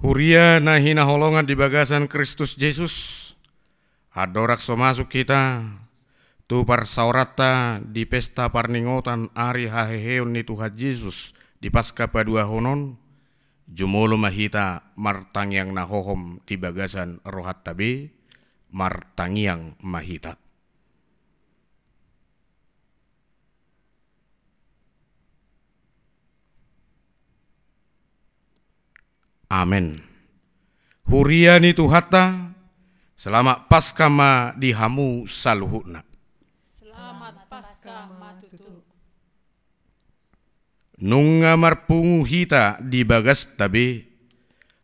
Huria nahina holongan di bagasan Kristus Yesus. Adorak so masuk kita. Tu parsaurata di pesta parningotan ari haheheon ni Tuhan Yesus di pasca padua honon. Jumolo mahita martangyang nahohom di bagasan rohat tabe martangyang mahita. Amen. Huria ni Tuhata selama pasca ma dihamu saluhuna. Selamat pasca matutu. Nunga marpungu hita di bagas tabe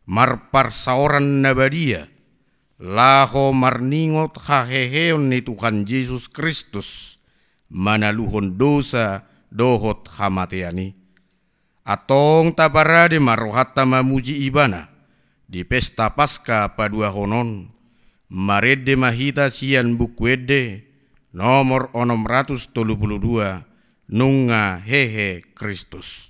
marparsaoran nabadia laho marningot haheheon ni Tuhan Yesus Kristus manaluhon dosa dohot hamateani. Atong tabarade marohata mamuji ibana di pesta pasca padua honon marede mahita sian bukwede nomor 632 nunga hehe Kristus.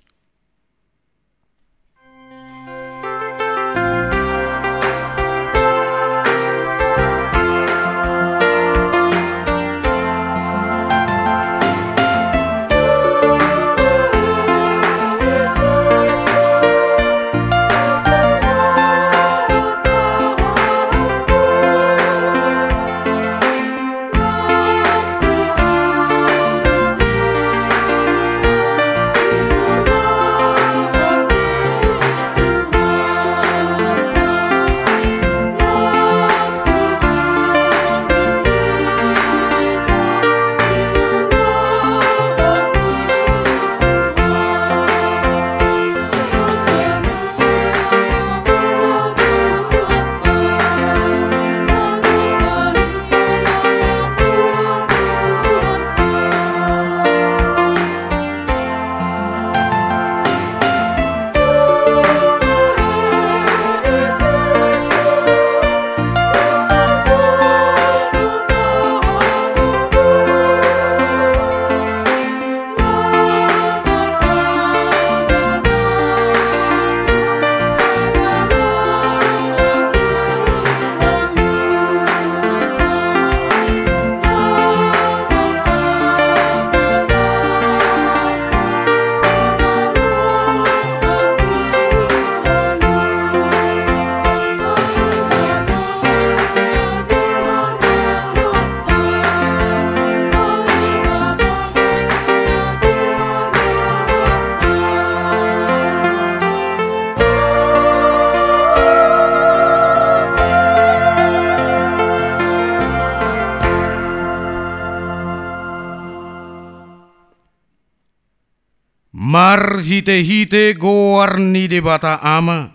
Mar hite-hite goarni debata ama.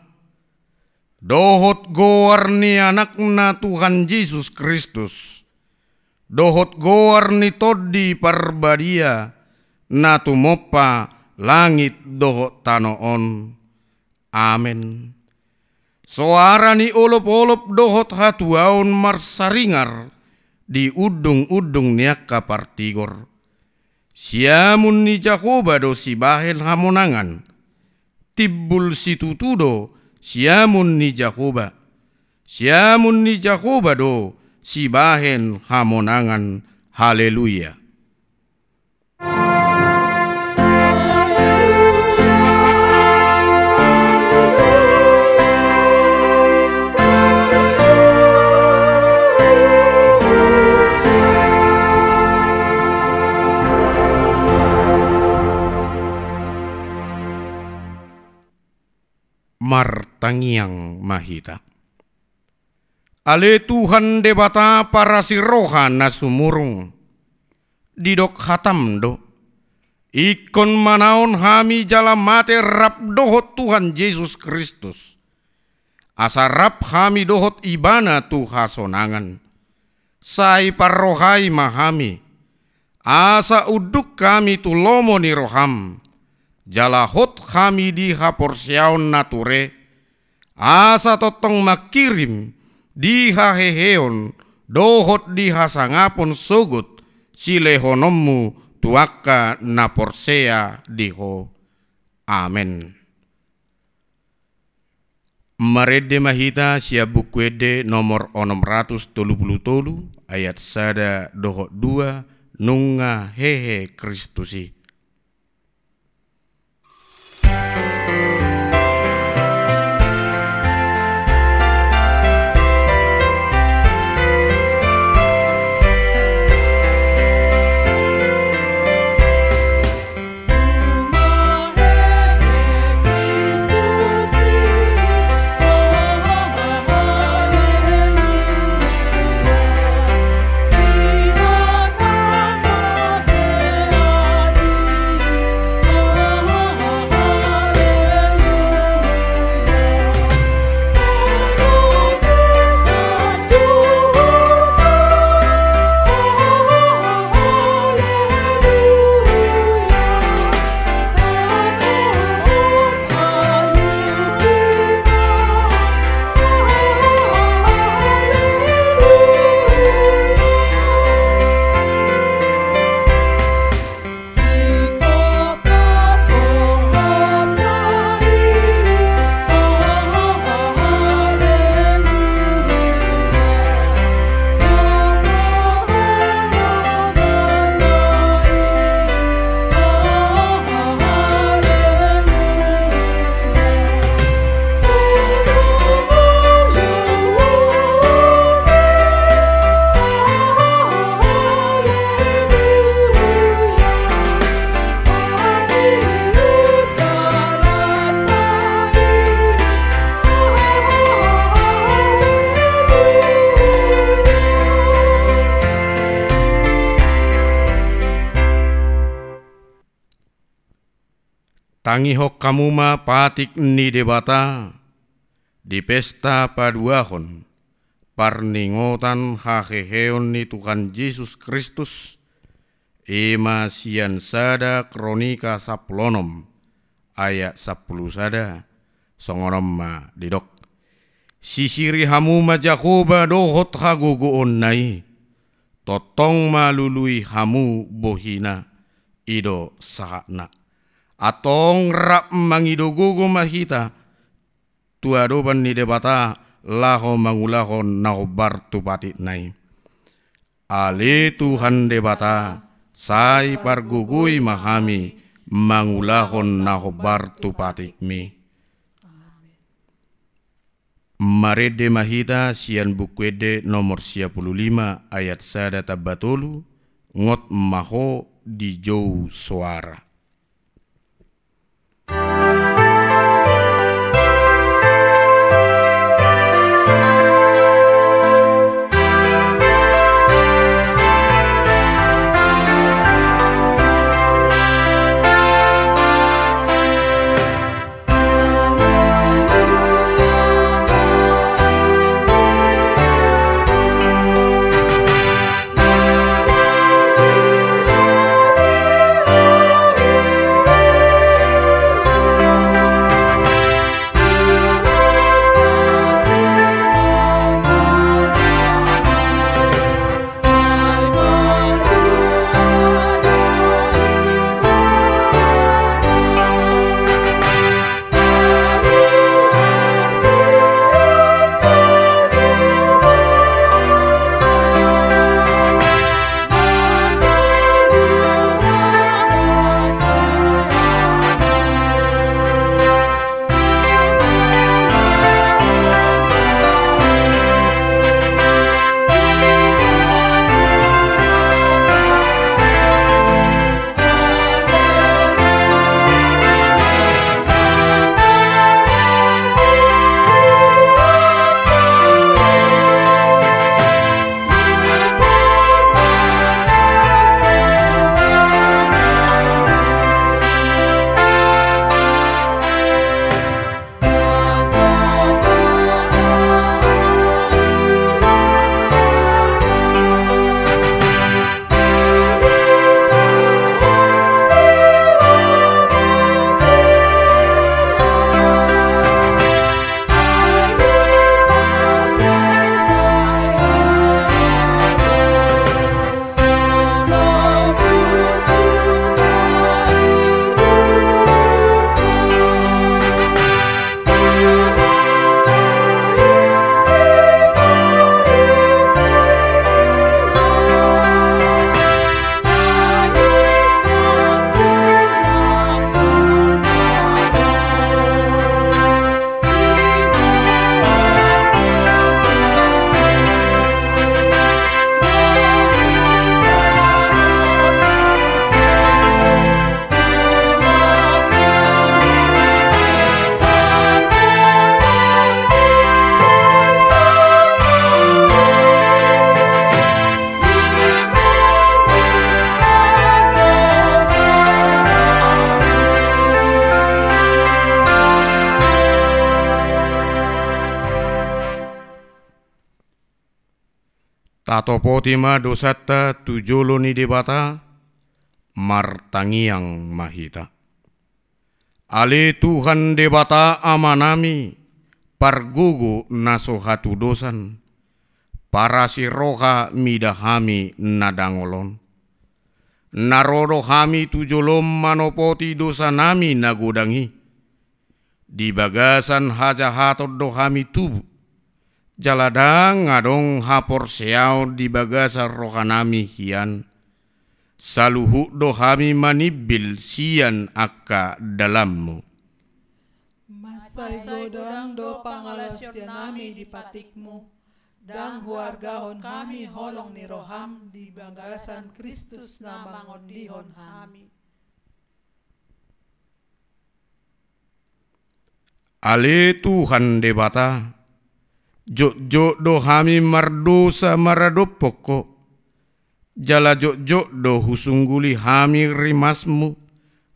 Dohot goarni anakna Tuhan Yesus Kristus. Dohot goarni todi parbadia. Natu mopa langit dohot tanoon. Amen. Suara ni olop-olop dohot hatuaon marsaringar. Di udung-udung niaka partigor. Siamun ni Jakoba do si bahel hamonangan. Tibbul si tutudo siamun ni Jakoba. Siamun ni Jakoba do si bahel hamonangan. Haleluya. Martangyang mahita. Ale Tuhan debata para siroha na sumurung. Didok hatam do. Ikon manaon hami jala mate rap dohot Tuhan Yesus Kristus. Asa rap hami dohot ibana Tuha sonangan. Sai parrohai mahami. Asa uduk kami tulomo ni roham. Jalahot kami di haporsiaon nature. Asa totong makirim di haheheon. Dohot di hasangapon sugut. Silehonommu tuaka naporsea diho. Amen. Marede mahita sia bukuede nomor 633 ayat sada dohok 2 nunga hehe Kristusi. Tangihok kamuma patik ni debata di pesta paduahon parningotan haheheon ni Tuhan Yesus Kristus ema sian sada kronika saplonom ayat 10 sada songonom ma didok sisiri hamuma Jakoba dohot hagogoon nai totong malului hamu bohina ido sahakna atong rap mangidogogo mahita tuadoban ni debata laho mangulahon nahobar tupati nai ale Tuhan debata sai pargugui mahami mangulahon nahobar tupati mi marede mahita sian bukwede nomor 55 ayat sada tabatolu ngot maho di jauh suara. tato potima dosata tujolo ni debata martangiang mahita. Ale Tuhan debata amanami pargugu naso hatu dosan para si roha midahami nadangolon. Narodo hami tujolom manopoti dosa nami nagodangi. Di bagasan haja hatot do hami tubu. Jaladang ngadong hapor seau di bagasan rohanami hian. Saluhu do hami manibil sian akka dalammu. Masay godang do pangalasyon nami di patikmu. Dan huargahon kami holong ni roham di bagasan Kristus na mangondihon kami. Ale Tuhan debata, jok do hami mardosa maradopoko, jala jok do husungguli hami rimasmu,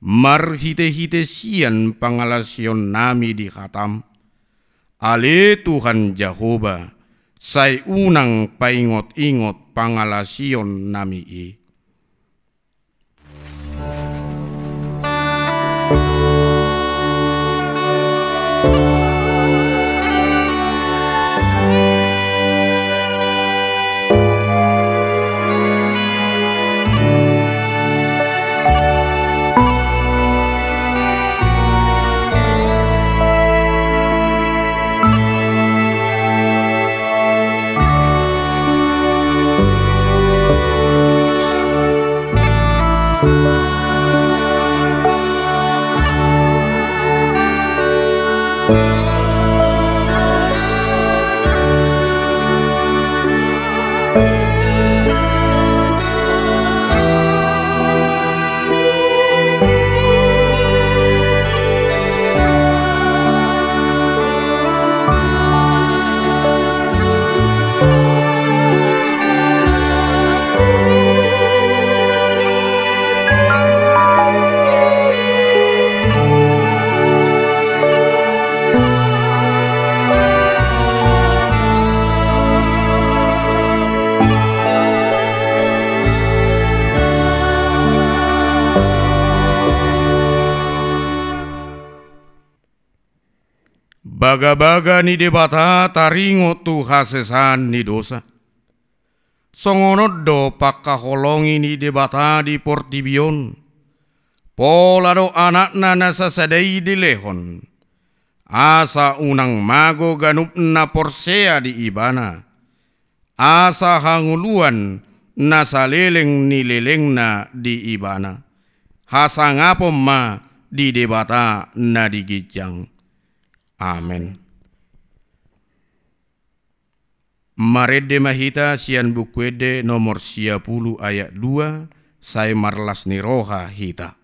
marhite-hite sian pangalasyon nami di khatam. Ale Tuhan Jehovah, sai unang paingot-ingot pangalasyon nami i. Baga-baga ni debata taringo tu hasesan ni dosa. Songonod do pakaholongi ni debata di portibion. Pola do anak nana sasadai di lehon. Asa unang mago ganup na porsea di ibana. Asa hanguluan na saleleng ni leleng na di ibana. Hasangapom ma di debata na di gijang. Amen. Marede mahita sian bukwede nomor 10 ayat 2 sai marlas ni roha hita.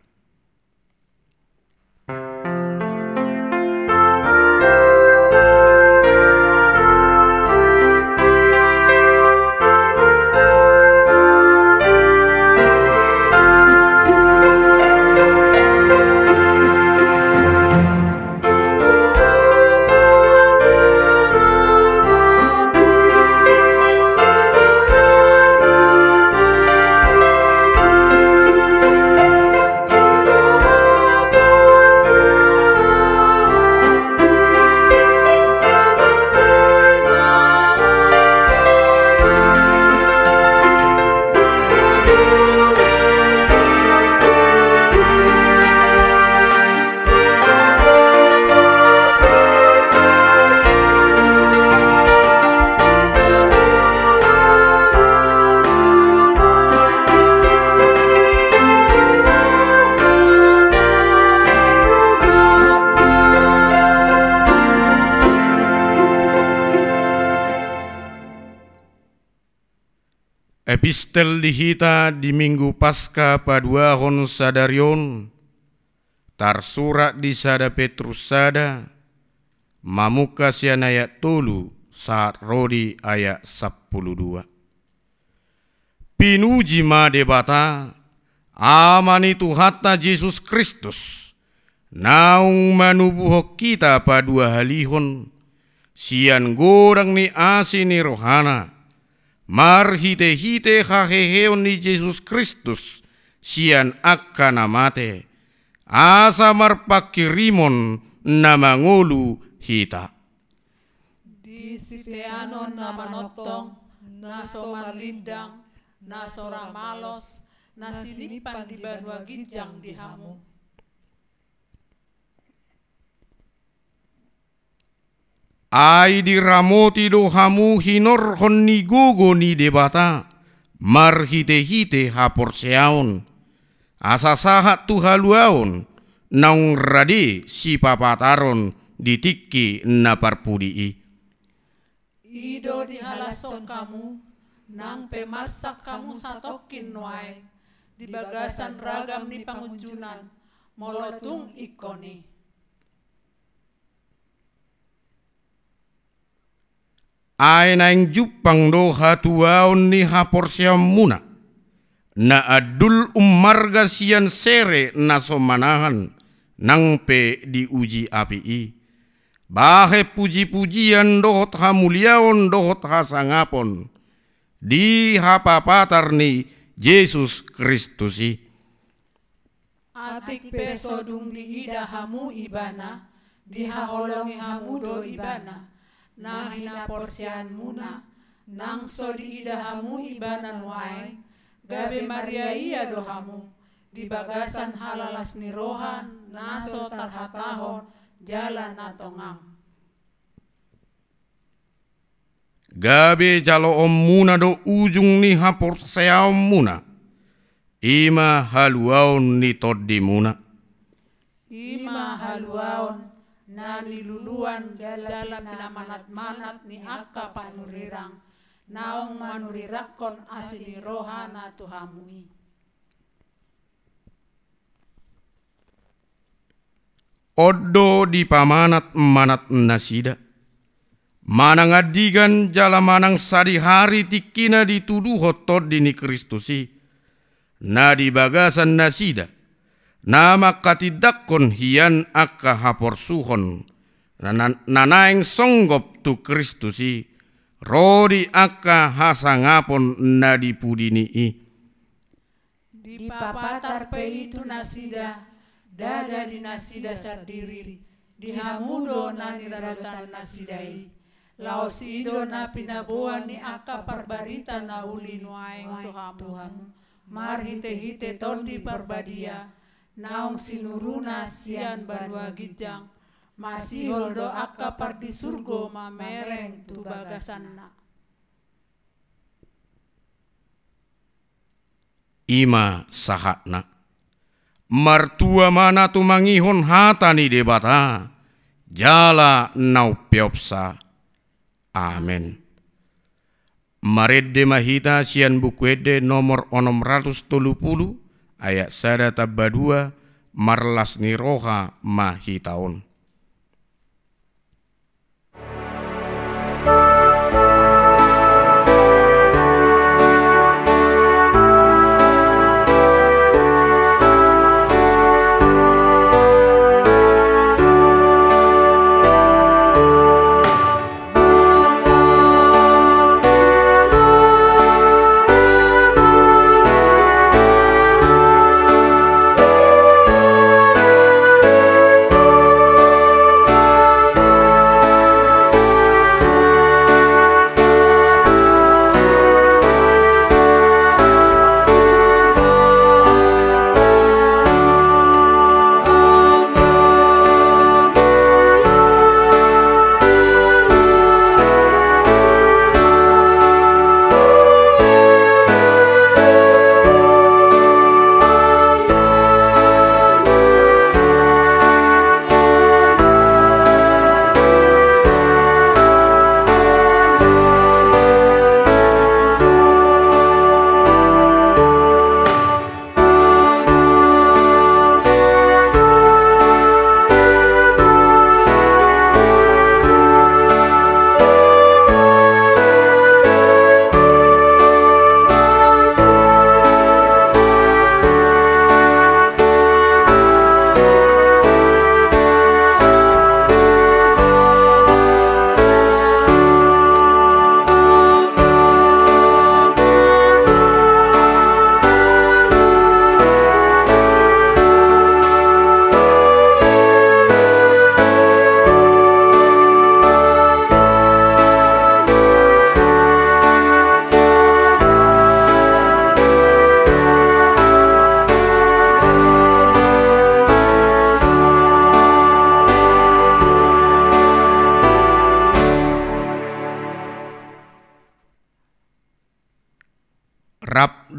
Epistel dihita di Minggu Paskah paduahon sadarion, tarsurat di sada Petrus sada, mamuka sian ayat 3 saat rodi ayat 12. Pinuji ma debata, amani Tuhata Yesus Kristus, naung manubuhok kita padua halihon, sian gorang ni asi ni rohana, marhite-hite haheheon ni Jesus Kristus sian akkana mate asa marpakirimon na mangulu hita. Di siteanon na manotong, na somalindang, na soramalos, na sinipan di banwa gijang di hamu. Ai di ramoti do hamu hinorhon ni gogo ni debata, marhite-hite haporseaon, asa sahat tu haluaon, naung radi si papataron ditiki na parpudii. Ido di halason kamu, nang pemasak kamu satokin nuai, di bagasan ragam ni pangunjunan, molotung ikoni. Ay naing jupang do hatuaon ni haporsiam muna, na adul umarga sian sere na somanahan, nang pe diuji api. Bahe puji-pujian dohot hamuliaon dohot hasangapon, di hapapatar ni Yesus Kristusi. Atik pesodung di ida hamu ibana, di haholongi hamu do ibana, na hina porsian muna, nang so di ida hamu ibana nuai, gabe Maria iya do hamu, di bagasan halalas ni rohan, naso tarhatahon, jalan natongam. Gabe jalo om muna do ujung ni haporseam muna, ima haluaon ni toddi muna. Ima haluaon, na niluluan jala pinamanat-manat ni akka panurirang, naong manurirakon asini rohana tuhamui. Oddo di pamanat-manat nasida, manang adigan jala manang sadi hari tikina dituduh hotod dini Kristusi, na di bagasan nasida, nama katidakon hian akka haporsuhon, nanaing songgop tu Kristusi, rodi akka hasangapon na dipudinii. Di papatar pe itu nasida, dada di nasida sardiri, di hamudo na nirarutan nasidai, laos ido na pinabuan ni akka parbarita na uli nuaeng tuhamu, marhite-hite tondi parbadia, naung sinuruna sian banua gijang, masihol do akka pardi surgo mamereng tu bagasanna. Ima sahatna, martua mana tu mangihon hatani debata, jala nau piopsa. Amen. Maredde mahita sian bukuede nomor 630 ayat 1 marlas ni roha mahitaon.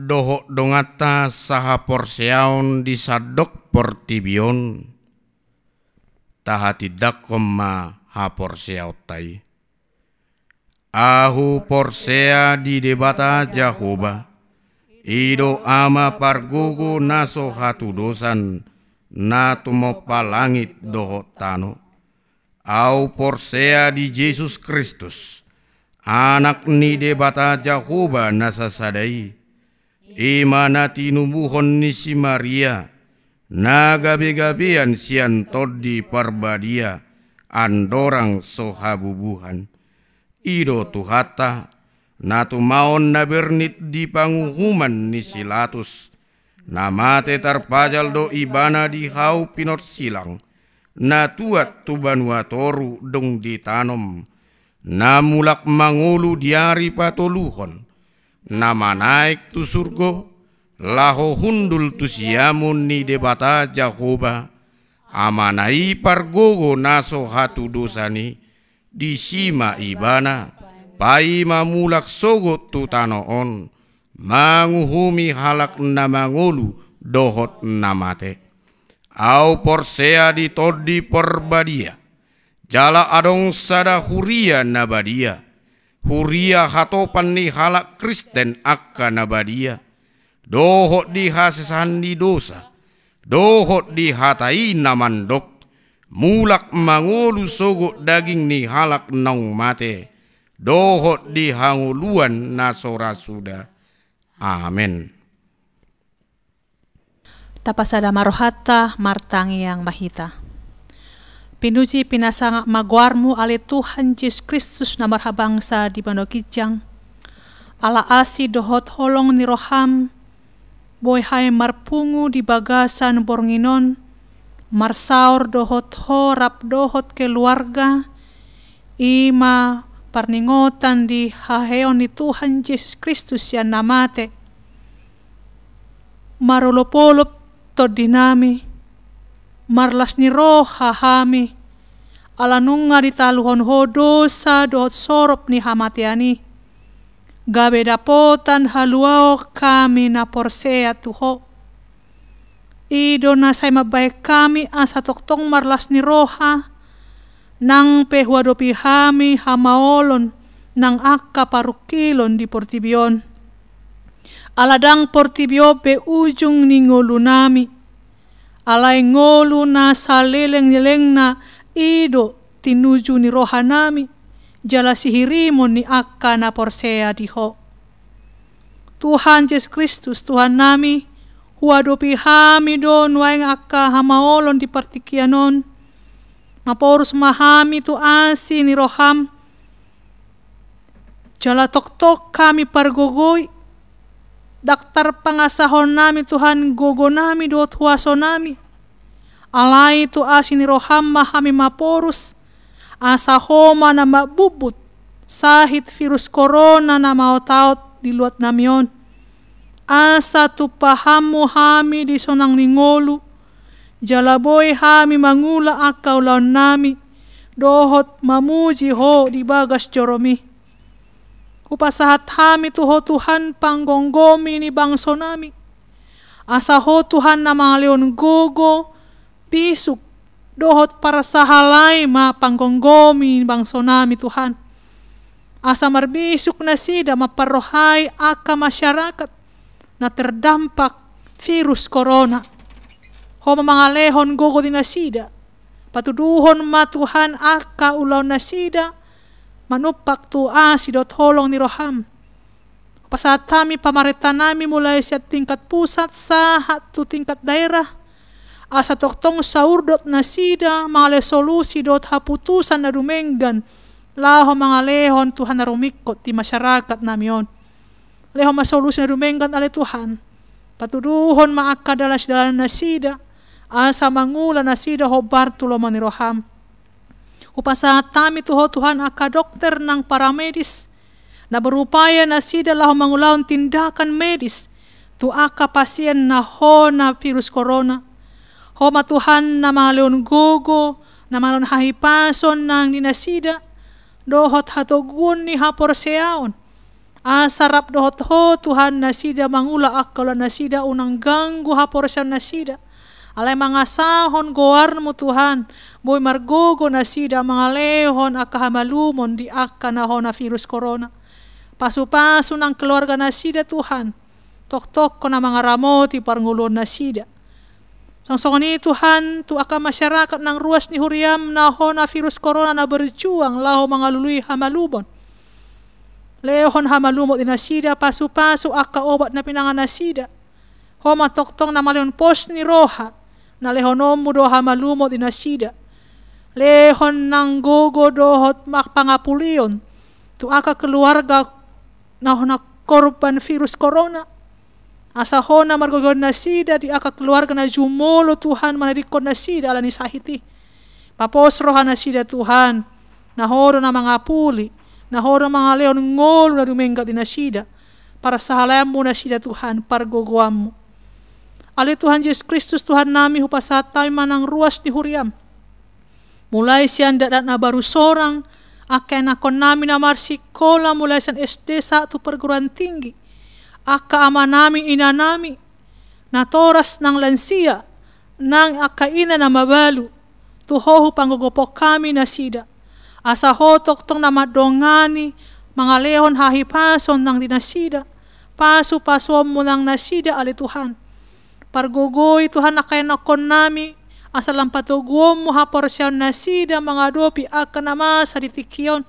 doho dongata saha porseaon di sadok portibion tahati dakoma ha porseao tai. Ahu porsea di debata Jahoba ido ama pargogo naso hatu dosan na tumopa langit doho tano. Au porsea di Yesus Kristus anak ni debata Jahoba nasa sadai. Imana tinubuhon ni si Maria na gabi-gabian sian todi parbadia andorang sohabubuhan. Ido tuhata na tumaon na bernit di panguhuman ni Silatus na mate tarpajal do ibana di hau pinot silang na tuat tubanua toru dong ditanom na mulak mangulu diari patoluhon na manaik tu surgo laho hundul tu siamun ni debata Jahoba amanai pargogo naso hatu dosani di sima ibana pai mamulak sogot tu tanoon manguhumi halak na mangulu dohot namate. Au porsea di todi perbadia jala adong sada huria nabadia. Huria hatopan ni halak Kristen akka nabadia. Dohot di hasesan di dosa. Dohot di hatai namandok. Mulak mangolu sogo daging ni halak naung mate. Dohot di hanguluan nasora suda. Amen. Tapasada marohata martangi yang mahita. Pinuji pinasanga magwarmu ale Tuhan Yesus Kristus na marhabangsa di banokijang. Ala asi dohot holong ni roham. Boy hai marpungu di bagasan bornginon. Marsaur dohot horap dohot keluarga. Ima parningotan di haheon ni Tuhan Yesus Kristus yang namate. Marolopolop todinami. Marlas ni roh hahami. Alanunga di taluhon hodosa dohot sorop ni hamatiani. Gabe dapotan haluao kami na porsea tuho. Ido na say mabaik kami asa toktong marlas ni roha. Nang pehuadopi hami hamaolon nang akka parukilon di portibion. Aladang portibio pe ujung ni ngolu nami. Alay ngolu na saleleng-leleng na ido tinuju ni roha nami. Jala sihirimon ni akka na porsea diho. Tuhan Yesus Kristus Tuhan nami. Huadopi hami don waing akka hamaolon di partikianon. Maporus mahami tu asi ni roham. Jala tok-tok kami pargogoy. Daktar pangasahon nami Tuhan gogo nami dot huaso nami. Alai tu asi ni roham mahami maporus. Asahoma na mabubut. Sahit virus corona na maotaot di luat namion. Asa tu pahamu hami di sonang ningolu. Jalaboy hami mangula akaw laon nami. Dohot mamuji ho di bagas joromi. Kupasahat hami tuho Tuhan panggonggomi ni bangso nami. Asa ho Tuhan na mga leon gogo. Bisuk. Dohot para sahalay ma panggonggomi ni bangso nami Tuhan. Asa marbisuk na sida maparohay aka masyarakat. Na terdampak virus corona. Ho mga lehon gogo din nasida. Patuduhon ma Tuhan aka ulaw nasida. Manupak tu asidot holong ni roham. Pasat kami pamarita nami mulai sa tingkat pusat sahat tu tingkat daerah. Asa toktong saurdot nasida mga solusi dot haputusan na dumenggan. Laho mga lehon Tuhan na rumikot di masyarakat namion. Leho masolusi na dumenggan ale Tuhan. Patuduhon maakadalas dalan nasida. Asa mangula nasida ho bartulo maniroham. Upasahat kami tuho Tuhan aka dokter ng paramedis. Na berupaya nasida laho mangulaon tindakan medis. Tu aka pasien na ho na virus corona. Ho matuhan na mga leon gogo. Na mga leon hahipason ng ninasida. Dohot hatogun ni haporseaon. Asarap dohot ho Tuhan nasida mangula akala nasida unang ganggu haporasyan nasida. Alay mga sahon goarno mo Tuhan, boy margogo nasida mga lehon akahamalumon di akanahon na virus corona. Pasu-pasu ng keluarga nasida Tuhan, tok-tok ko na mga ramoti parngulon nasida. Sangsongan ni Tuhan, tu aka masyarakat ng ruas ni Huriam na ho na virus corona na berjuang laho mga luluy hamalubon. Lehon hamalumot din nasida, pasu-pasu aka obat na pinangan nasida. Ho matoktong na malion pos ni Roha, na lehonom mo do hamalumot din nasida. Lehon ng gogo dohot makpangapulion, tu aka keluarga na ho na korban virus corona. Asa ho na margogon nasida di aka keluarga na jumolo Tuhan manadikon nasida ala ni sahiti. Papos roha nasida Tuhan, na horo na mga puli, na horo mga leon ngolo na dumengga di nasida, para sa halayam mo nasida Tuhan, pargogoam mo. Ali Tuhan Yesus Kristus Tuhan nami hupasatay manang ruas ni Huriam. Mulai siyan dadat na baru sorang, akay nakon nami na marsikola mulai siyan SD 1 perguruan tinggi. Aka ama nami ina nami, na toras ng lansia, nang akaina na mabalu, tuhohu panggugupok kami nasida. Asa hotok tong na madongani, mga lehon hahipason ng dinasida, pasu-pasuam mo ng nasida ali Tuhan. Pargugoy Tuhan na kaya nakon nami, asa lampatuguom mo haporsyaw nasida, mga dopi aka nama sa ditikyon.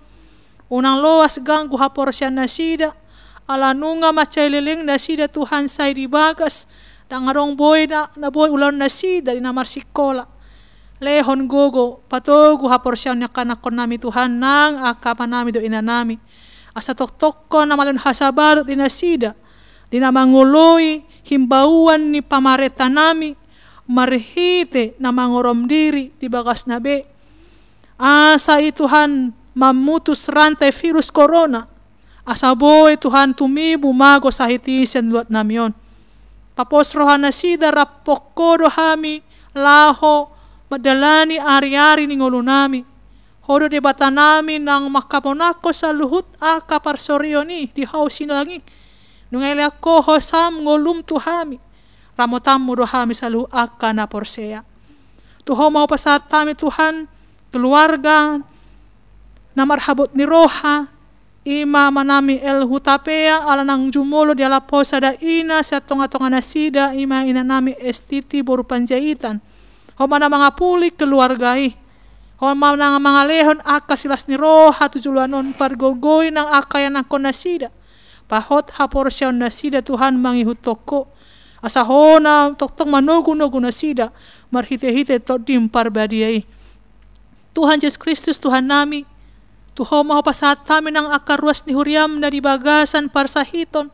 Unang loas ganggu haporsyaw nasida, alanunga macaililing nasida Tuhan say dibagas, dangarong boy na boy ulan nasida di namarsikola. Lehon gogo, patogu haporsyaw niya kanakon nami Tuhan nang akapan nami do ina nami. Asa tok-tok ko na malun hasabarot di nasida, di na manguloy, himbauan ni pamareta nami, marhite na mangorom diri di bagas na be. Asa Tuhan mamutus rantai virus corona, asa boy Tuhan tumibu mago sa hitisen luat namion. Papos rohan nasida rapok ko dohami, laho, madalani ari-ari ni ngolo nami. Hodo debata nami nang makaponako sa luhut aka parsoryo ni di hausin langit. Nungay ako hosam ngolum tuhami. Ramotam mo dohami sa luhut aka na porseya. Tuho mau pasat tami Tuhan, keluarga na marhabot ni Roha, ima manami el hutapea ala nang jumulo di ala posa da ina sa tonga-tonga nasida, ima ina nami estiti boru panjaitan. Homa na mga puli keluargai. Homa na mga lehon aka silas ni Roha tujulanon pargogoy ng akayan ng konasida. Pahot haporsyaw nasida Tuhan mangihutoko. Asaho na toktong manugunugo nasida. Marhite-hite to dimparbadiyay. Tuhan Yesus Kristus Tuhan nami. Tuho mahopasat kami ng akaruas ni Huriam na dibagasan parsahiton.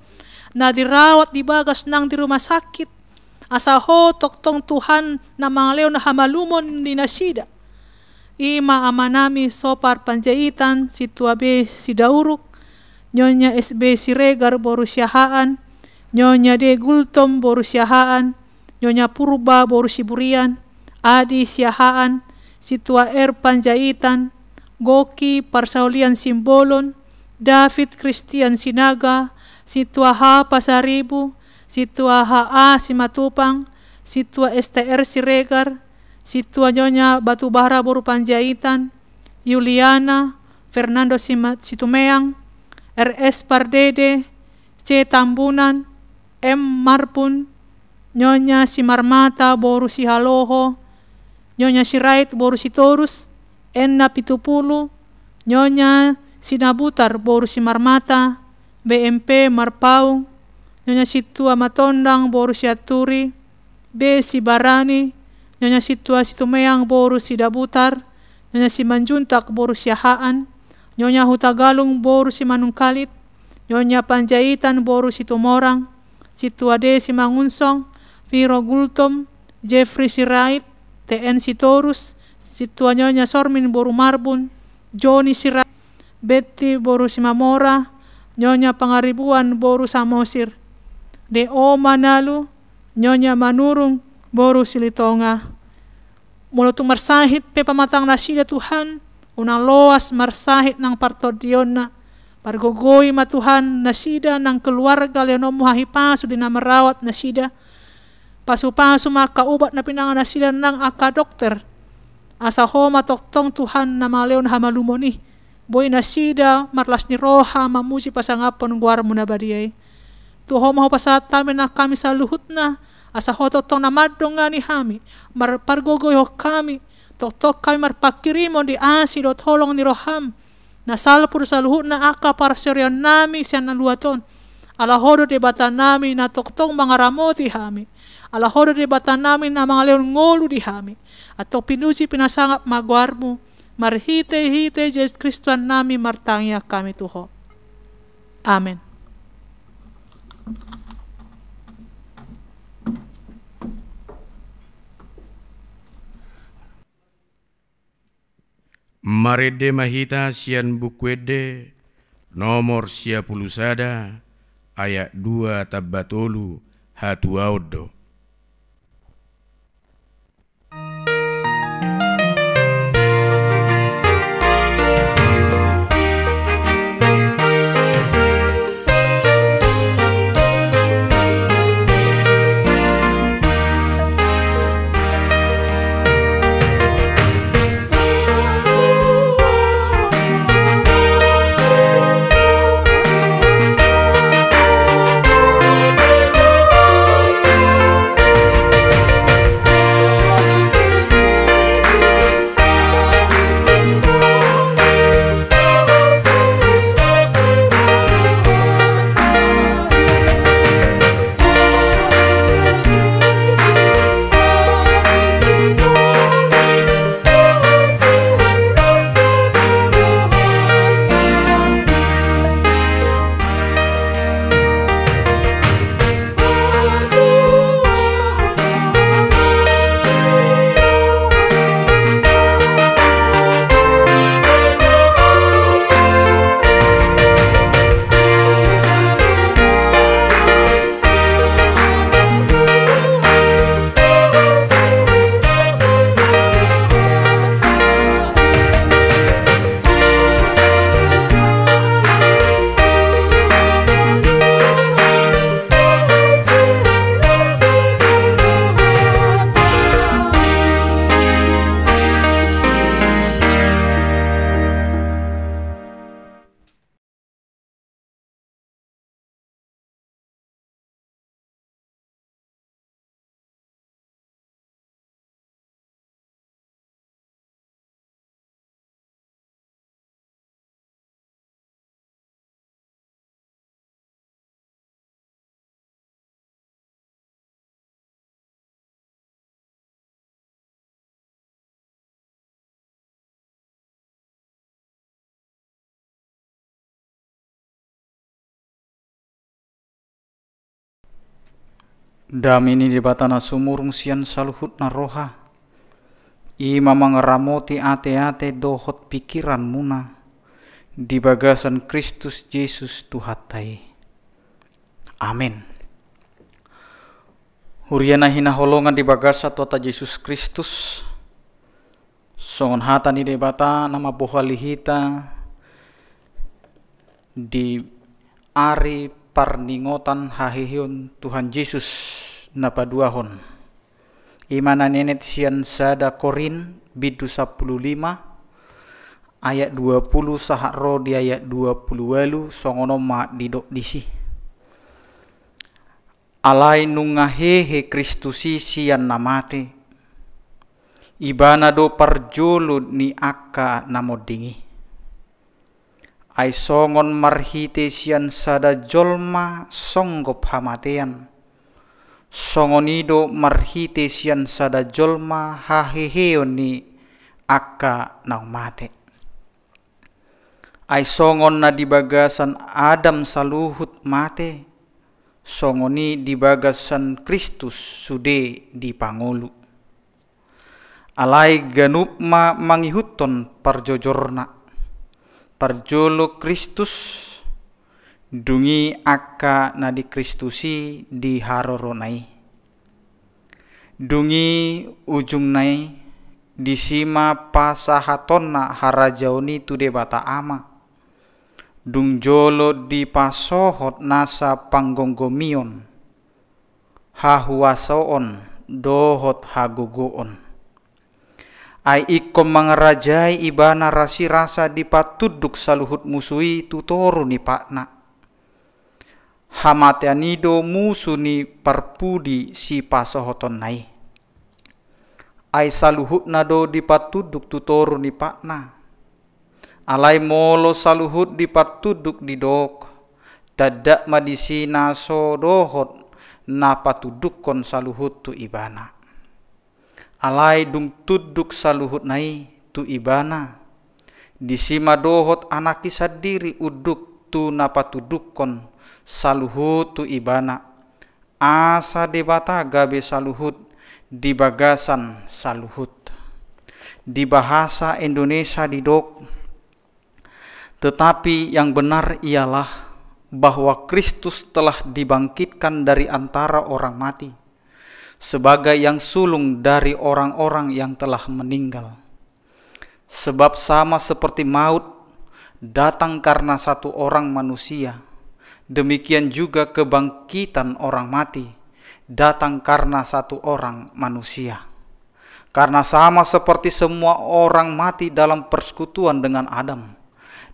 Na dirawat dibagas ng di rumah sakit. Asaho toktong Tuhan na mga leo na hamalumon ni nasida. Ima ama nami sopar panjaitan si tuabe si dauruk, nyonya SB si regar boru siahaan, nyonya de gultom boru siahaan, nyonya purba boru si burian, adi siahaan, si tua panjaitan, goki parsaulian simbolon, David Christian sinaga, si tua ha pasaribu, si tua HA si matupang, si tua STR si regar, si tua nyonya batubara boru panjaitan, Yuliana, Fernando si tumeang, RS Pardede, C Tambunan, M Marpun, nyonya si Marmata boru si Haloho, nyonya si Rait boru si Torus, Enna Pitupulu, nyonya si Nabutar boru si Marmata, BMP Marpaung, nyonya si tua Matondang boru si Aturi, B si Barani, nyonya si tua si Tumeang boru si Dabutar, nyonya si Manjuntak boru si Haan, nyonya Hutagalung boru si Manungkalit, nyonya Panjaitan boru si Tumorang, si tua D si Mangunsong, Viro Gultom, Jeffrey si Rait, TN si Torus, si tua nyonya Sormin boru Marbun, Johnny si Rait, Betty boru si Mamora, nyonya Pangaribuan boru Samosir, D.O. Manalu, nyonya Manurung boru si Litonga. Mulutung marsahit pe pamatang nasida Tuhan, unang loas marsahit ng partodion na, Pargogoi ma Tuhan nasida ng keluarga leonomu hahipasu di na merawat nasida. Pasu-pasu maka ubat na pinangan nasida ng aka dokter. Asa ho matoktong Tuhan na maleon hamalumoni. Boy nasida marlas ni roha mamuji pasangapon guar mo na badiyay. Tuho maho pasat tamin na kami sa luhut na. Asa ho toktong na madong nga ni hami. Marpargogoy ho kami. Toktok kami marpakirimo di asi dot holong ni roham. Nasalpur sa luhut na aka para seryan nami siya naluaton. Alahodo di bata nami na toktong mga ramoti hami. Alahodo di bata nami na mga leon ngolu di hami. At pinuji pinasangap magwarmo. Marhite-hite Yesus Kristus nami martangya kami tuho. Amen. Marede mahita sian bukwede nomor 10 sada ayat 2 tabatolu hatu audo. Damini di batana sumurung sian saluhut na roha. Ima mangeramoti ate-ate dohot pikiran muna. Di bagasan Kristus Yesus Tuhatai. Amin. Huriana hina holongan di bagasa tota Yesus Kristus. Songon hata ni debata nama bohalihita. Di ari parningotan hahihiun Tuhan Yesus napaduahon. Imana nenet sian sada Korin bidu 15 ayat 20 saharo di ayat 28 songono ma didok disi. Alai nungahehe Kristusi sian namate. Ibana do parjolo ni akka namodingi. Ai songon marhite sian sada jolma songgop hamatean. Songonido marhite sian sada jolma haheheon ni akka nang mate. Ai songon na di bagasan Adam saluhut mate. Songoni di bagasan Kristus sude di pangulu. Alai ganup ma mangihuton parjojorna. Parjolo Kristus dungi akka nadi Kristusi di haroronai. Dungi ujung nai disima pasahatonna harajaoni tude bata ama. dung jolo di pasohot nasa panggonggomion, hahuasoon dohot hagugoon. Ai ikom mangarajai ibana rasi rasa dipatuduk saluhut musui tutoru ni pakna. Hamateanido musu ni parpudi si pasohoton nai. Ai saluhut nado dipatuduk tutoru ni pakna. Alai molo saluhut dipatuduk di dok. Dadak madisina so dohot na patuduk kon saluhut tu ibana. Alai dung tuduk saluhut nai tu ibana. Disima dohot anaki sadiri uduk tu na patuduk kon saluhut tu ibana. Asa debata gabe saluhut di bagasan saluhut. Di bahasa Indonesia di dok. Tetapi yang benar ialah bahwa Kristus telah dibangkitkan dari antara orang mati sebagai yang sulung dari orang-orang yang telah meninggal. Sebab sama seperti maut datang karena satu orang manusia, demikian juga kebangkitan orang mati datang karena satu orang manusia. Karena sama seperti semua orang mati dalam persekutuan dengan Adam,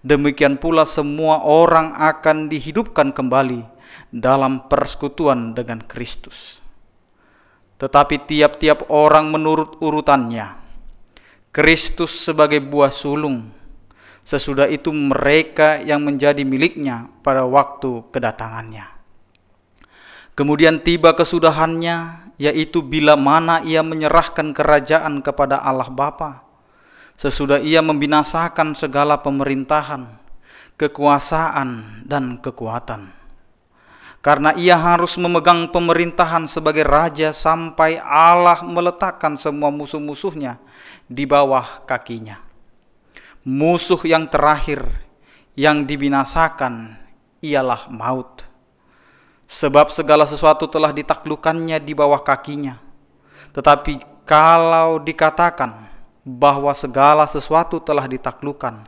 demikian pula semua orang akan dihidupkan kembali dalam persekutuan dengan Kristus. Tetapi tiap-tiap orang menurut urutannya. Kristus sebagai buah sulung, sesudah itu mereka yang menjadi miliknya pada waktu kedatangannya. Kemudian tiba kesudahannya, yaitu bila mana ia menyerahkan kerajaan kepada Allah Bapa, sesudah ia membinasakan segala pemerintahan, kekuasaan, dan kekuatan. Karena ia harus memegang pemerintahan sebagai raja sampai Allah meletakkan semua musuh-musuhnya di bawah kakinya. Musuh yang terakhir yang dibinasakan ialah maut. Sebab segala sesuatu telah ditaklukkannya di bawah kakinya. Tetapi kalau dikatakan bahwa segala sesuatu telah ditaklukkan,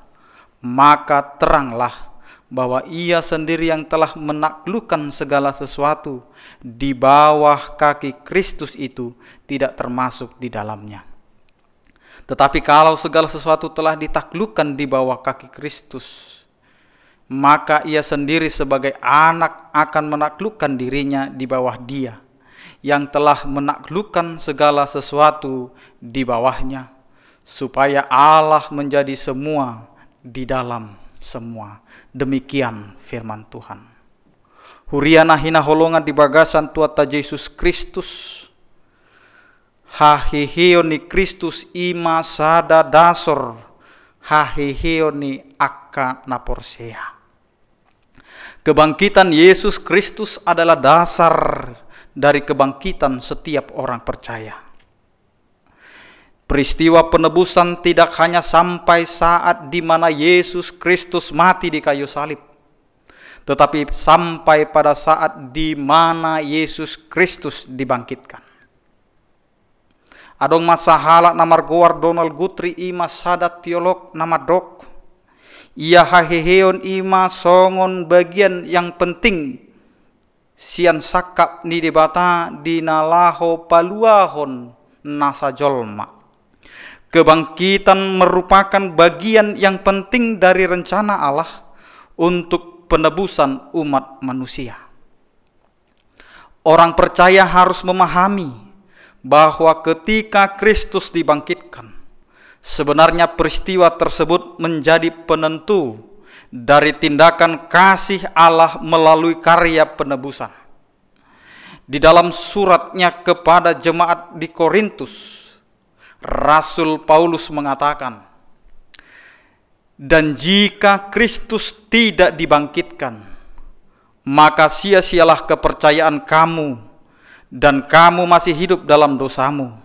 maka teranglah bahwa ia sendiri yang telah menaklukkan segala sesuatu di bawah kaki Kristus itu tidak termasuk di dalamnya. Tetapi kalau segala sesuatu telah ditaklukkan di bawah kaki Kristus, maka ia sendiri sebagai anak akan menaklukkan dirinya di bawah Dia yang telah menaklukkan segala sesuatu di bawahnya, supaya Allah menjadi semua di dalam semua. Demikian firman Tuhan. Huriana hina holongan di bagasan tuata Yesus Kristus. Hahihioni Kristus ima sada dasor. Hahihioni akka naporsea. Kebangkitan Yesus Kristus adalah dasar dari kebangkitan setiap orang percaya. Peristiwa penebusan tidak hanya sampai saat di mana Yesus Kristus mati di kayu salib, tetapi sampai pada saat di mana Yesus Kristus dibangkitkan. Adong masahala namar goar Donald Guthrie ima sadat teolog nama dok. Ia haheheon ima songon bagian yang penting sian sakap ni debata dinalaho paluahon nasa jolma. Kebangkitan merupakan bagian yang penting dari rencana Allah untuk penebusan umat manusia. Orang percaya harus memahami bahwa ketika Kristus dibangkitkan, sebenarnya peristiwa tersebut menjadi penentu dari tindakan kasih Allah melalui karya penebusan. Di dalam suratnya kepada jemaat di Korintus, Rasul Paulus mengatakan, dan jika Kristus tidak dibangkitkan, maka sia-sialah kepercayaan kamu dan kamu masih hidup dalam dosamu.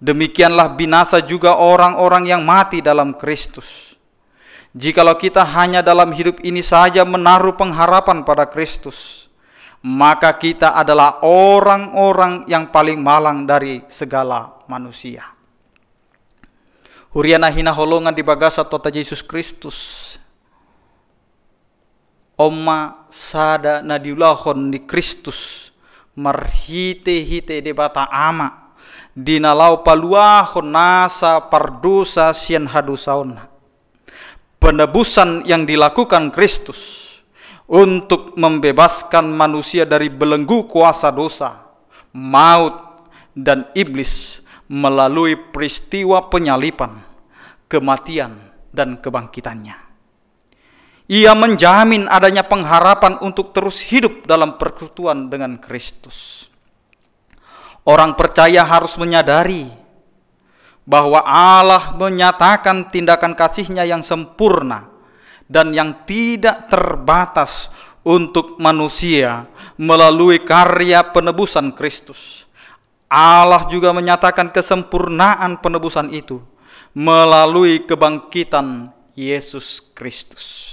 Demikianlah binasa juga orang-orang yang mati dalam Kristus. Jikalau kita hanya dalam hidup ini saja menaruh pengharapan pada Kristus, maka kita adalah orang-orang yang paling malang dari segala manusia. Huriana hina holongan di bagasa tota Yesus Kristus. Oma sada nadiulahon di Kristus marhite-hite de bata ama dinalau paluahon nasa pardosa sian hadusaon. Penebusan yang dilakukan Kristus untuk membebaskan manusia dari belenggu kuasa dosa, maut, dan iblis melalui peristiwa penyalipan, kematian, dan kebangkitannya. Ia menjamin adanya pengharapan untuk terus hidup dalam persekutuan dengan Kristus. Orang percaya harus menyadari bahwa Allah menyatakan tindakan kasih-Nya yang sempurna dan yang tidak terbatas untuk manusia melalui karya penebusan Kristus. Allah juga menyatakan kesempurnaan penebusan itu melalui kebangkitan Yesus Kristus.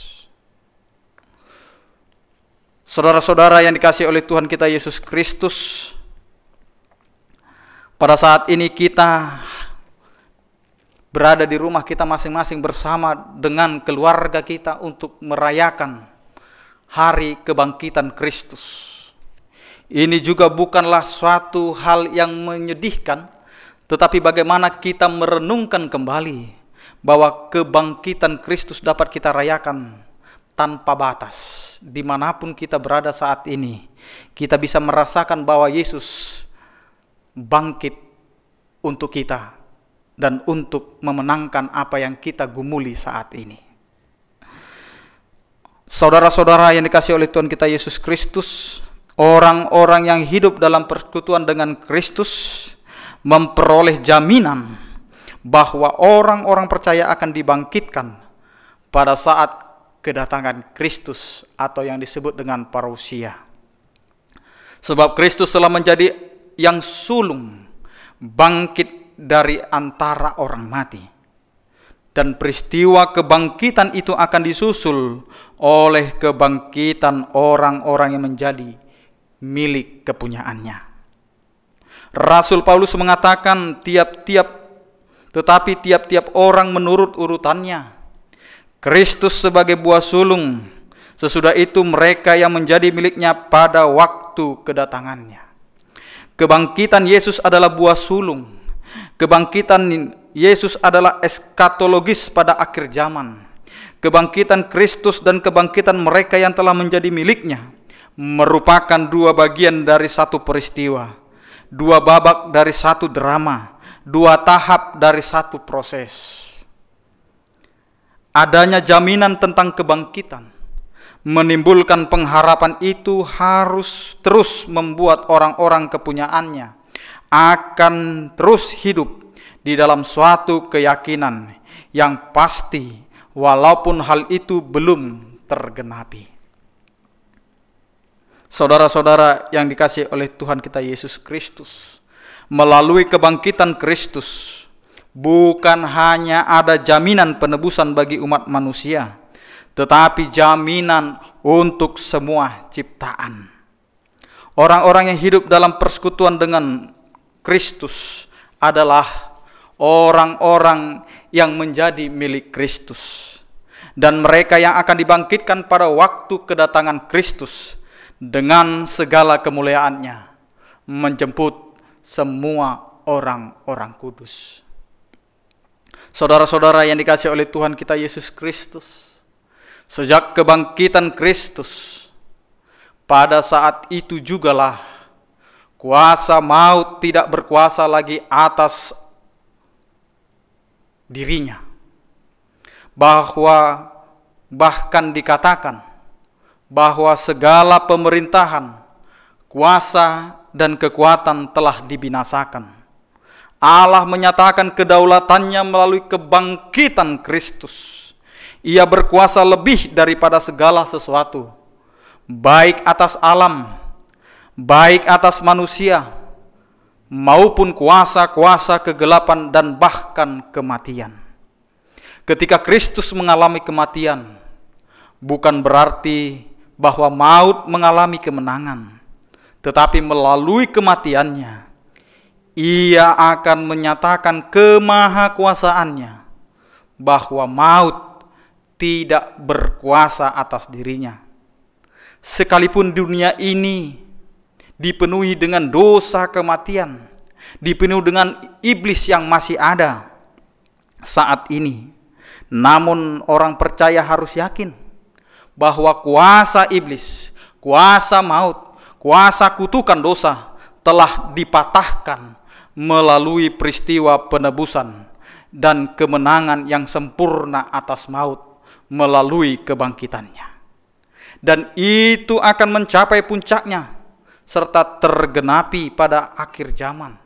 Saudara-saudara yang dikasihi oleh Tuhan kita Yesus Kristus, pada saat ini kita berada di rumah kita masing-masing bersama dengan keluarga kita untuk merayakan hari kebangkitan Kristus. Ini juga bukanlah suatu hal yang menyedihkan, tetapi bagaimana kita merenungkan kembali bahwa kebangkitan Kristus dapat kita rayakan tanpa batas. Dimanapun kita berada saat ini, kita bisa merasakan bahwa Yesus bangkit untuk kita dan untuk memenangkan apa yang kita gumuli saat ini. Saudara-saudara yang dikasihi oleh Tuhan kita Yesus Kristus, orang-orang yang hidup dalam persekutuan dengan Kristus memperoleh jaminan bahwa orang-orang percaya akan dibangkitkan pada saat kedatangan Kristus atau yang disebut dengan parousia. Sebab Kristus telah menjadi yang sulung bangkit dari antara orang mati. Dan peristiwa kebangkitan itu akan disusul oleh kebangkitan orang-orang yang menjadi milik kepunyaannya. Rasul Paulus mengatakan tetapi tiap-tiap orang menurut urutannya. Kristus sebagai buah sulung, sesudah itu mereka yang menjadi miliknya pada waktu kedatangannya. Kebangkitan Yesus adalah buah sulung. Kebangkitan Yesus adalah eskatologis pada akhir zaman. Kebangkitan Kristus dan kebangkitan mereka yang telah menjadi miliknya merupakan dua bagian dari satu peristiwa, dua babak dari satu drama, dua tahap dari satu proses. Adanya jaminan tentang kebangkitan menimbulkan pengharapan itu harus terus membuat orang-orang kepunyaannya akan terus hidup di dalam suatu keyakinan yang pasti walaupun hal itu belum tergenapi. Saudara-saudara yang dikasihi oleh Tuhan kita Yesus Kristus, melalui kebangkitan Kristus bukan hanya ada jaminan penebusan bagi umat manusia, tetapi jaminan untuk semua ciptaan. Orang-orang yang hidup dalam persekutuan dengan Kristus adalah orang-orang yang menjadi milik Kristus. Dan mereka yang akan dibangkitkan pada waktu kedatangan Kristus dengan segala kemuliaannya menjemput semua orang-orang kudus. Saudara-saudara yang dikasihi oleh Tuhan kita Yesus Kristus, sejak kebangkitan Kristus, pada saat itu jugalah kuasa maut tidak berkuasa lagi atas dirinya. Bahkan dikatakan bahwa segala pemerintahan, kuasa, dan kekuatan telah dibinasakan. Allah menyatakan kedaulatannya melalui kebangkitan Kristus. Ia berkuasa lebih daripada segala sesuatu, baik atas alam, baik atas manusia, maupun kuasa-kuasa kegelapan dan bahkan kematian. Ketika Kristus mengalami kematian, bukan berarti bahwa maut mengalami kemenangan, tetapi melalui kematiannya, Ia akan menyatakan kemahakuasaannya, bahwa maut tidak berkuasa atas dirinya. Sekalipun dunia ini dipenuhi dengan dosa kematian, dipenuhi dengan iblis yang masih ada saat ini, namun orang percaya harus yakin bahwa kuasa iblis, kuasa maut, kuasa kutukan dosa telah dipatahkan melalui peristiwa penebusan dan kemenangan yang sempurna atas maut melalui kebangkitannya. Dan itu akan mencapai puncaknya serta tergenapi pada akhir zaman.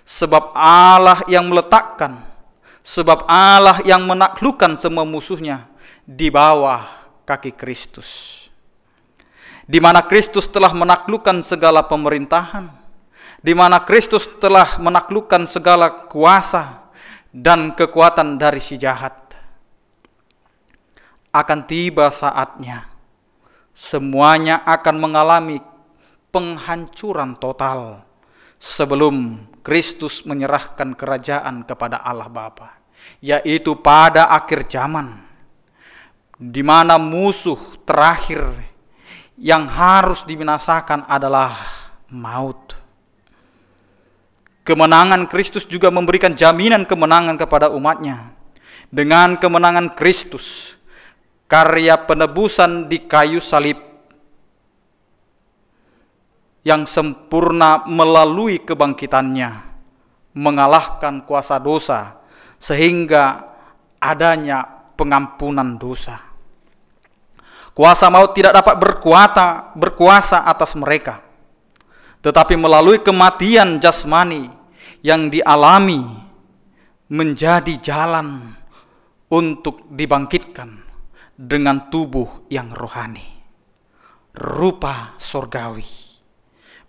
Sebab Allah yang meletakkan, sebab Allah yang menaklukkan semua musuhnya di bawah kaki Kristus. Di mana Kristus telah menaklukkan segala pemerintahan, di mana Kristus telah menaklukkan segala kuasa dan kekuatan dari si jahat. Akan tiba saatnya semuanya akan mengalami penghancuran total sebelum Kristus menyerahkan kerajaan kepada Allah Bapa, yaitu pada akhir zaman, di mana musuh terakhir yang harus dibinasakan adalah maut. Kemenangan Kristus juga memberikan jaminan kemenangan kepada umatnya. Dengan kemenangan Kristus, karya penebusan di kayu salib yang sempurna melalui kebangkitannya mengalahkan kuasa dosa sehingga adanya pengampunan dosa. Kuasa maut tidak dapat berkuasa atas mereka, tetapi melalui kematian jasmani yang dialami menjadi jalan untuk dibangkitkan dengan tubuh yang rohani, rupa sorgawi.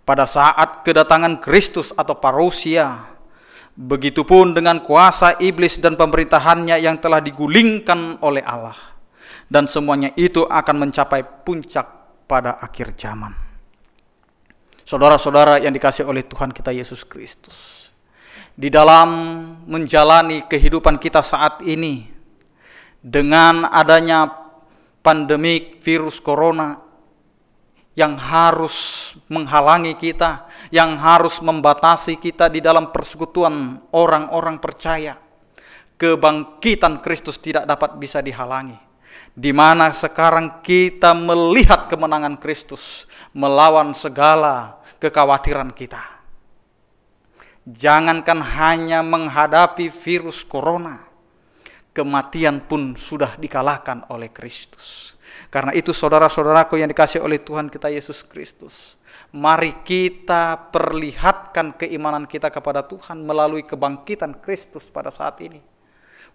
Pada saat kedatangan Kristus atau parousia, begitupun dengan kuasa iblis dan pemerintahannya yang telah digulingkan oleh Allah. Dan semuanya itu akan mencapai puncak pada akhir zaman. Saudara-saudara yang dikasihi oleh Tuhan kita Yesus Kristus, di dalam menjalani kehidupan kita saat ini, dengan adanya pandemik virus corona yang harus menghalangi kita, yang harus membatasi kita di dalam persekutuan orang-orang percaya, kebangkitan Kristus tidak dapat bisa dihalangi. Di mana sekarang kita melihat kemenangan Kristus melawan segala kekhawatiran kita. Jangankan hanya menghadapi virus corona, kematian pun sudah dikalahkan oleh Kristus. Karena itu saudara-saudaraku yang dikasihi oleh Tuhan kita Yesus Kristus, mari kita perlihatkan keimanan kita kepada Tuhan melalui kebangkitan Kristus pada saat ini.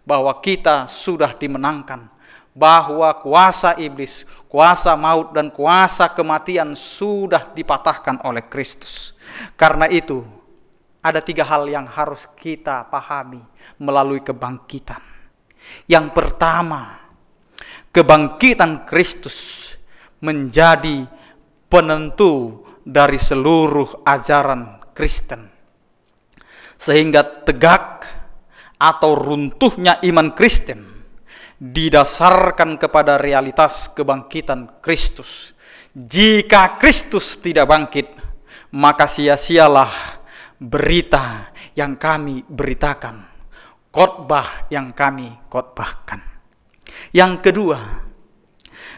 Bahwa kita sudah dimenangkan, bahwa kuasa iblis, kuasa maut dan kuasa kematian sudah dipatahkan oleh Kristus. Karena itu ada 3 hal yang harus kita pahami melalui kebangkitan. Yang pertama, kebangkitan Kristus menjadi penentu dari seluruh ajaran Kristen. Sehingga tegak atau runtuhnya iman Kristen didasarkan kepada realitas kebangkitan Kristus. Jika Kristus tidak bangkit, maka sia-sialah berita yang kami beritakan, khotbah yang kami khotbahkan. Yang kedua,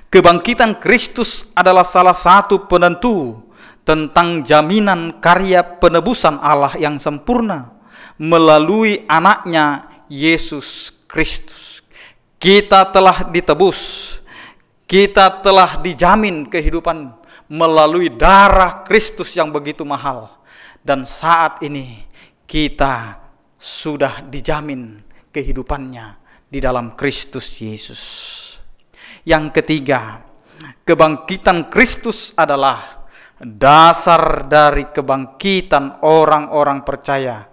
kebangkitan Kristus adalah salah satu penentu tentang jaminan karya penebusan Allah yang sempurna melalui anaknya Yesus Kristus. Kita telah ditebus, kita telah dijamin kehidupan melalui darah Kristus yang begitu mahal. Dan saat ini kita sudah dijamin kehidupannya di dalam Kristus Yesus. Yang ketiga, kebangkitan Kristus adalah dasar dari kebangkitan orang-orang percaya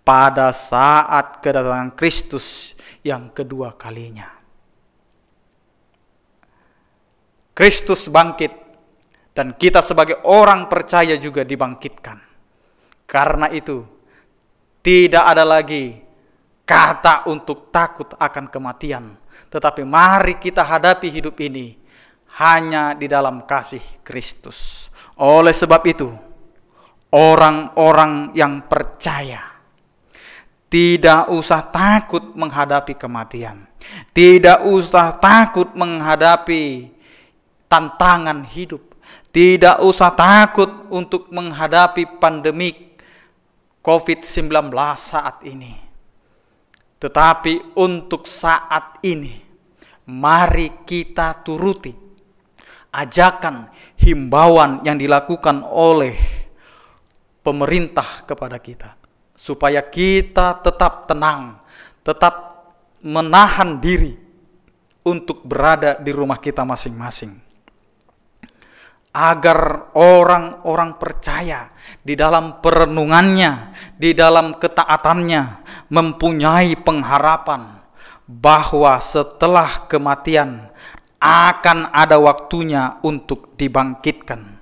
pada saat kedatangan Kristus yang kedua kalinya. Kristus bangkit dan kita sebagai orang percaya juga dibangkitkan. Karena itu tidak ada lagi kata untuk takut akan kematian, tetapi mari kita hadapi hidup ini hanya di dalam kasih Kristus. Oleh sebab itu, orang-orang yang percaya tidak usah takut menghadapi kematian. Tidak usah takut menghadapi tantangan hidup. Tidak usah takut untuk menghadapi pandemik COVID-19 saat ini. Tetapi untuk saat ini, mari kita turuti ajakan himbauan yang dilakukan oleh pemerintah kepada kita, supaya kita tetap tenang, tetap menahan diri untuk berada di rumah kita masing-masing. Agar orang-orang percaya di dalam perenungannya, di dalam ketaatannya, mempunyai pengharapan bahwa setelah kematian akan ada waktunya untuk dibangkitkan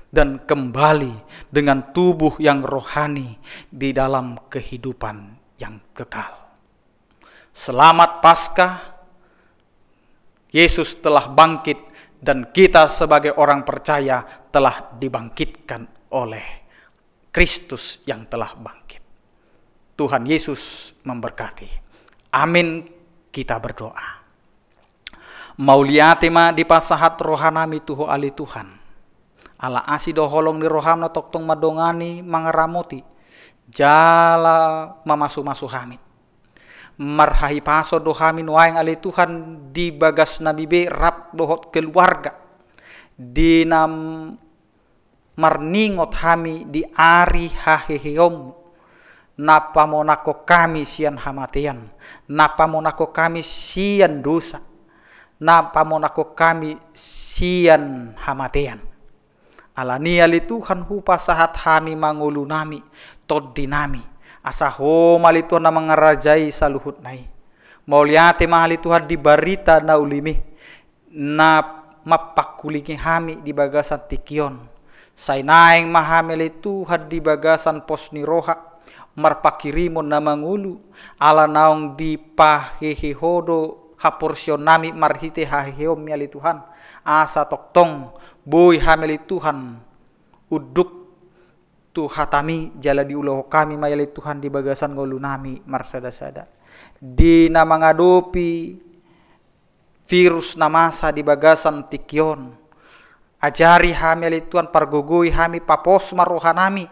dan kembali dengan tubuh yang rohani di dalam kehidupan yang kekal. Selamat Paskah, Yesus telah bangkit dan kita sebagai orang percaya telah dibangkitkan oleh Kristus yang telah bangkit. Tuhan Yesus memberkati. Amin. Kita berdoa. Mauliatema di pasahat rohanami tuho ali Tuhan. Ala asi doholong ni rohamna toktong madongani mangaramoti. Jala mamasu-masu hami. Marhahi paso dohami nuaing ali Tuhan di bagas nabibe rap dohot keluarga. Dinam marningot hami di ari haheheom. Napa monako kami sian hamatian. Napa monako kami sian dosa. Napa monako kami sian hamatian. Alani ali Tuhan hupa sahat hami mangulunami toddinami. Asa homali Tuhan na mangarajai saluhut nai. Mauliate mahali Tuhan di barita na ulimi. Na mapakulingi hami di bagasan tikion. Sainaing mahamili Tuhan di bagasan pos ni roha. Marpakirimon na mangulu. Ala naong di pahehehodo haporsyon nami marhite haheheom miali Tuhan. Asa toktong boy hamili Tuhan. Uduk tu hatami jala di uloh kami mayali Tuhan di bagasan ngolunami marsada-sada. Di na mangadopi virus na masa di bagasan tikyon. Ajari hamili Tuhan pargugui hami papos marohanami.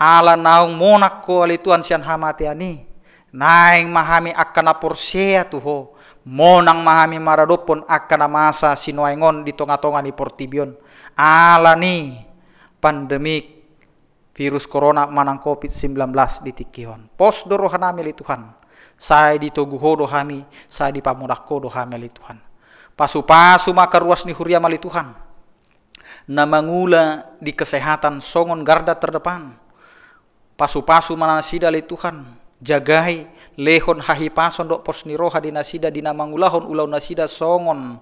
Ala naung monak ko ali Tuhan sian hamatiani. Naing mahami akana porsea tuho. Monang mahami maradopon akana masa sinuaingon di tonga-tonga ni portibion. Ala ni pandemik virus corona manang COVID-19 di tikion. Pos dorohanami li Tuhan. Saya ditoguho dohami, saya dipamudako dohami li Tuhan. Pasu-pasu maka ruas ni huria mali Tuhan. Na mangula di kesehatan songon garda terdepan. Pasu-pasu manasida li Tuhan. Jagai lehon hahipason dok pos ni roha di nasida di namangulahon ulau nasida songon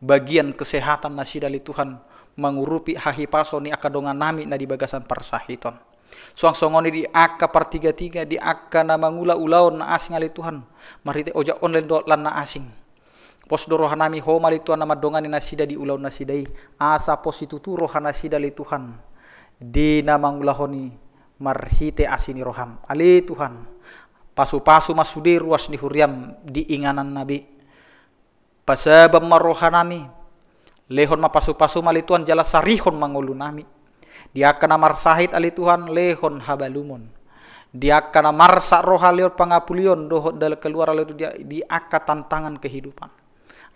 bagian kesehatan nasida li Tuhan. Mengurupi hahipaso ni akadongan nami na di bagasan parsahiton. Suang-songoni di aka partiga-tiga di aka na mangula ulaon na asing ali Tuhan. Marite oja online do lan na asing. Pos do rohanami ho mali Tuhan na madongan ni nasida di ulaon nasidai. Asa pos itu rohan nasida li Tuhan. Di na mangulahoni marhite asini roham. Ali Tuhan. Pasu-pasu masude ruas ni huriam di inganan nabi. Pasabam marohanami. Lehon mapasu-pasu mali Tuhan jala sarihon mangulunami. Dia kana marsahit ali Tuhan lehon habalumon. Dia kana marsa roha lior pangapulion dohot dal keluar ali dia di aka tantangan kehidupan.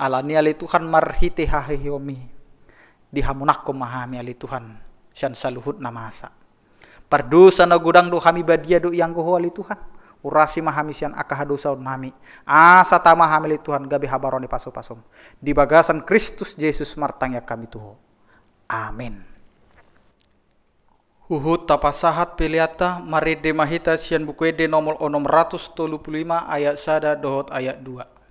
Alani ali Tuhan marhite hahehiomi. Dihamunakko mahami ali Tuhan sian saluhut namasa. Pardosa na gudang do hami badia do yang goho ali Tuhan. Urasi mahamisian akahadosaun nami. Asa tama hamili Tuhan gabi habaroni paso-pasom. Di bagasan Kristus Yesus martangya kami tuho. Amin. Huhut tapasahat piliata maride mahita sian bukuede nomor 635 ayat sada dohot ayat 2.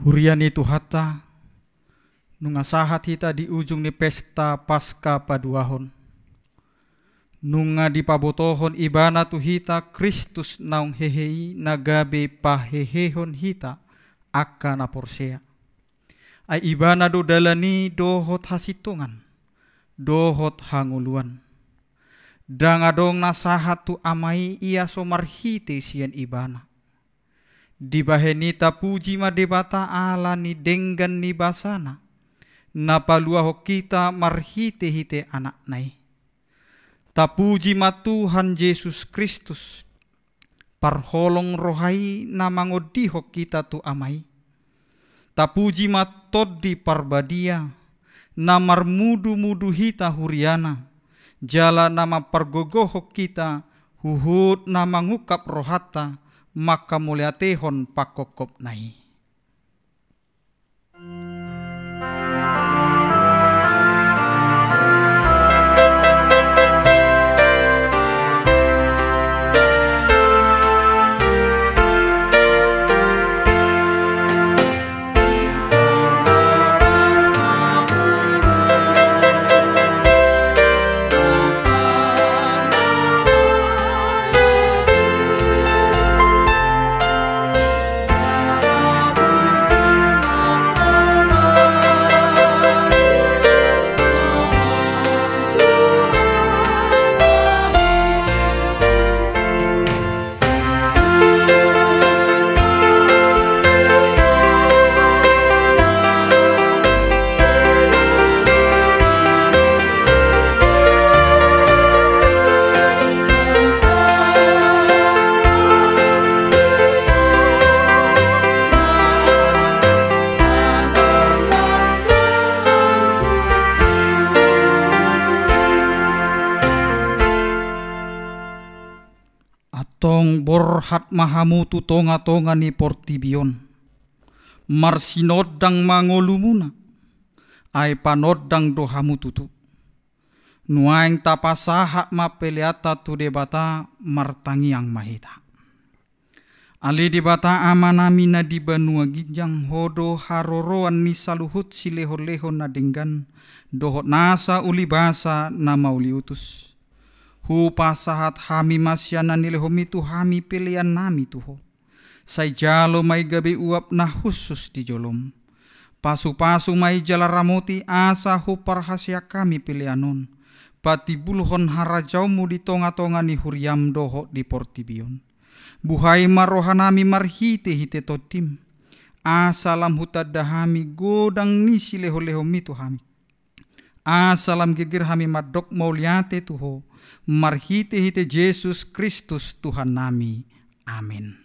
Hurian itu hatta nunga sahat hita di ujung ni pesta pasca paduahon. Nunga di pabotohon ibana tu hita Kristus naung hehei nagabe pahehehon hita akka na porsea. Ay ibana do dalani dohot hasitungan, dohot hanguluan. Dangadong nasahat tu amai ia somarhite sian ibana. Di bahenita puji ma debata ala ni denggan ni basana. Napaluaho kita marhite hite anak nai. Tapuji ma Tuhan Yesus Kristus. Parholong rohai na mangodiho kita tu amai. Tapuji ma todi parbadia. Na marmudu-mudu hita huriana. Jala nama pargogoho kita. Huhut na mangukap rohata. Maka muliatehon pakokop nai. Tong borhat mahamutu tonga-tonga ni portibion. Marsinodang mangolumuna. Ay panodang dohamututu. Nuaing tapasaha mapeliata tu debata martangiang mahita. Ali debata amanami na di Banua Ginjang hodo haroroan ni saluhut si leho-leho na dinggan. Dohot nasa ulibasa na mauliutus. Hupa sahat hami masyana nilehomi tu hami pilihan nami tuho. Say jalo may gabi uap na khusus di jolom. Pasu-pasu may jalaramoti asa hupar hasya kami pilihanon. Pati buluhon harajaumu di tonga-tonga ni huriam doho di portibion. Buhay marohanami marhite-hite totim. Asalam hutadahami godang nisi leho-lehomi tu hami. Asalam gegir hami madok mauliate tuho. Marhite-hite Yesus Kristus Tuhan nami. Amin.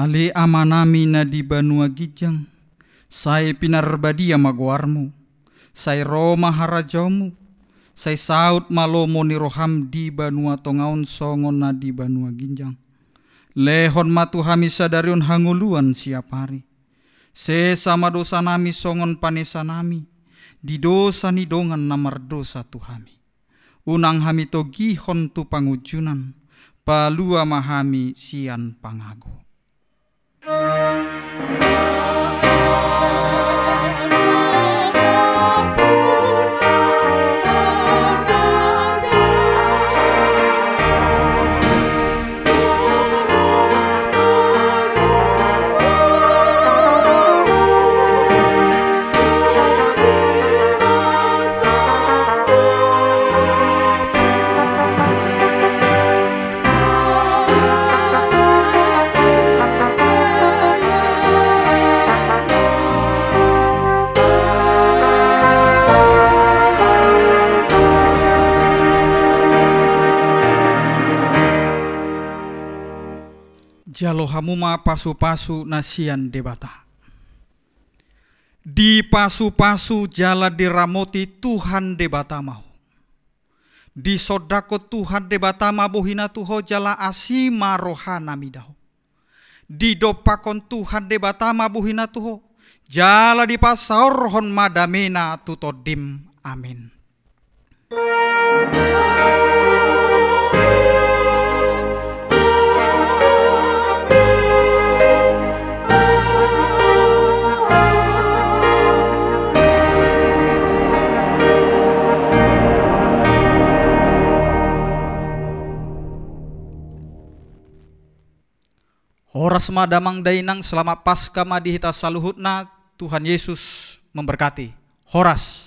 Ali amanami na di Banua Ginjang, say pinarbadia magwarmu, say Roma harajaumu, say saut malomo ni roham di Banua Tongaon songon na di Banua Ginjang. Lehon matuhami sadarion hanguluan siap hari. Se sama dosa nami songon panesa nami, di dosa ni dongan namar dosa tuhami. Unang hami togihon tu pangujunan, palua mahami sian pangago. Jalohamuma pasu-pasu nasian debata. Di pasu-pasu jala diramoti Tuhan debata mau. Di sodako Tuhan debata mabuhina tuho jala asima rohana midaho. Di dopakon Tuhan debata mabuhina tuho jala di pasaurhon madamena tutodim. Amin. Horas madamang dainang selama pasca madihita saluhutna, Tuhan Yesus memberkati. Horas.